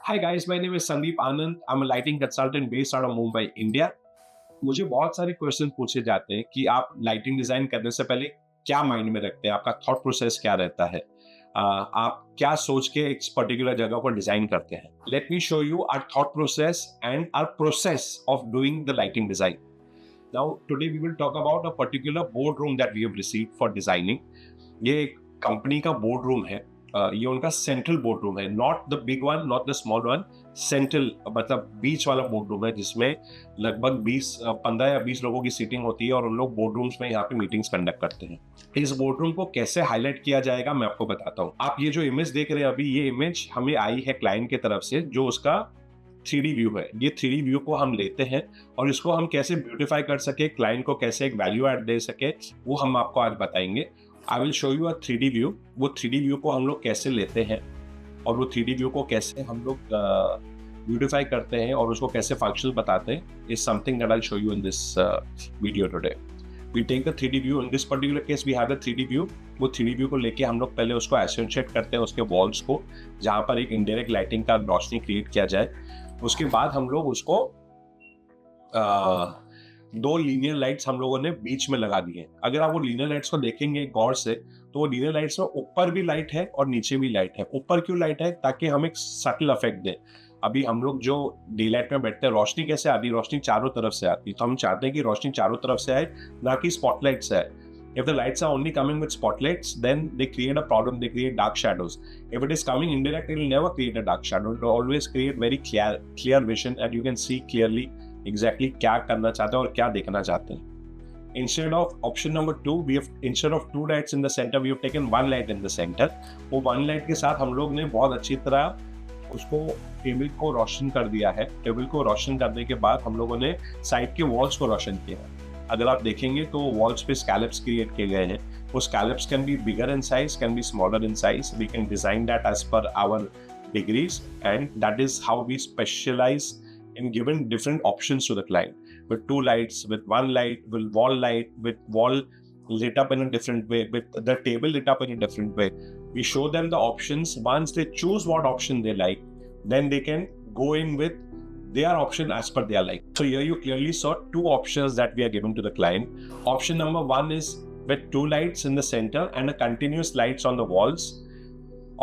Hi guys, my name is Sandeep Anand. I'm a lighting consultant based out of Mumbai, India. मुझे बहुत सारे question पूछे जाते हैं कि आप लाइटिंग डिजाइन करने से पहले क्या माइंड में रखते हैं, आपका थॉट प्रोसेस क्या रहता है, आप क्या सोच के एक पर्टिकुलर जगह को डिजाइन करते हैं. Let me show you our thought process and our process of doing the lighting design. Now today we will talk about a particular boardroom that we have received for designing. ये एक company का board room है. ये उनका central board room है, not the big one, not the small one. Central मतलब बीच वाला board room है जिसमें लगभग 15 या 20 लोगों की सीटिंग होती है और उन लोग बोर्ड रूम्स में यहाँ पे मीटिंग्स कंडक्ट करते हैं. इस बोर्ड रूम को कैसे हाईलाइट किया जाएगा मैं आपको बताता हूँ. आप ये जो इमेज देख रहे हैं अभी, ये इमेज हमें आई है क्लाइंट की तरफ से, जो उसका 3D व्यू है. ये 3D व्यू को हम लेते हैं और इसको हम कैसे ब्यूटिफाई कर सके, क्लाइंट को कैसे एक वैल्यू ऐड दे सके, वो हम आपको आज बताएंगे. I will show you a 3D view. वो 3D व्यू को हम लोग कैसे लेते हैं और वो 3D व्यू को कैसे हम लोग ब्यूटिफाई करते हैं और उसको कैसे फंक्शनल बताते हैं, is something that I will show you in this video today. We take the 3D view. In this particular case we have the 3D view. वो 3D view को लेके हम लोग पहले उसको एसेंशिएट करते हैं उसके वॉल्स को, जहाँ पर एक इनडायरेक्ट लाइटिंग का रोशनी क्रिएट किया जाए. उसके बाद हम लोग उसको दो लीनियर लाइट्स हम लोगों ने बीच में लगा दिए. अगर आप वो लीनियर लाइट्स को देखेंगे गौर से तो वो लीनियर लाइट्स में ऊपर भी लाइट है और नीचे भी लाइट है. ऊपर क्यों लाइट है? ताकि हम एक सटल इफेक्ट दें. अभी हम लोग जो डे लाइट में बैठते हैं, रोशनी कैसे आती है? रोशनी चारों तरफ से आती है. तो हम चाहते हैं कि रोशनी चारों तरफ से आए, ना कि स्पॉटलाइट से आए. If the lights are only coming with spotlights, then they create a problem. They create dark shadows. If it is coming indirect, it will never create a dark shadow. It will always create very clear vision, and you can see clearly exactly क्या करना चाहते हैं और क्या देखना चाहते हैं. Instead of option number 2, instead of 2 lights in the center, we have taken 1 light in the center. वो 1 light के साथ हम लोग ने बहुत अच्छी तरह उसको टेबल को रोशन कर दिया है. टेबल को रोशन करने के बाद हम लोगों ने साइड के वॉल्स को रोशन किया है. अगर आप देखेंगे तो वॉल्स पे स्कैलप्स क्रिएट किए गए हैं. वो scallops can be bigger in size, can be smaller in size. We can design that as per our degrees, and that is how we specialise in giving different options to the client, with 2 lights, with 1 light, with wall lit up in a different way, with the table lit up in a different way. We show them the options. Once they choose what option they like, then they can go in with their option as per their like. So here you clearly saw 2 options that we are giving to the client. Option number 1 is with 2 lights in the center and a continuous lights on the walls.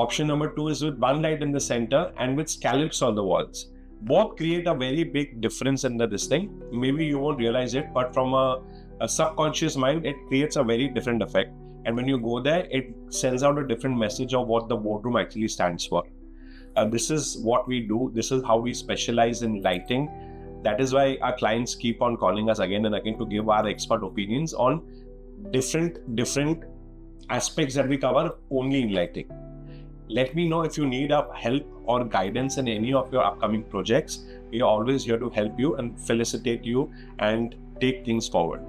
Option number 2 is with 1 light in the center and with scallops on the walls. Both create a very big difference in this thing. Maybe you won't realize it, but from a subconscious mind, it creates a very different effect. And when you go there, it sends out a different message of what the boardroom actually stands for. This is what we do. This is how we specialize in lighting. That is why our clients keep on calling us again and again to give our expert opinions on different aspects that we cover only in lighting. Let me know if you need help or guidance in any of your upcoming projects. We are always here to help you and felicitate you and take things forward.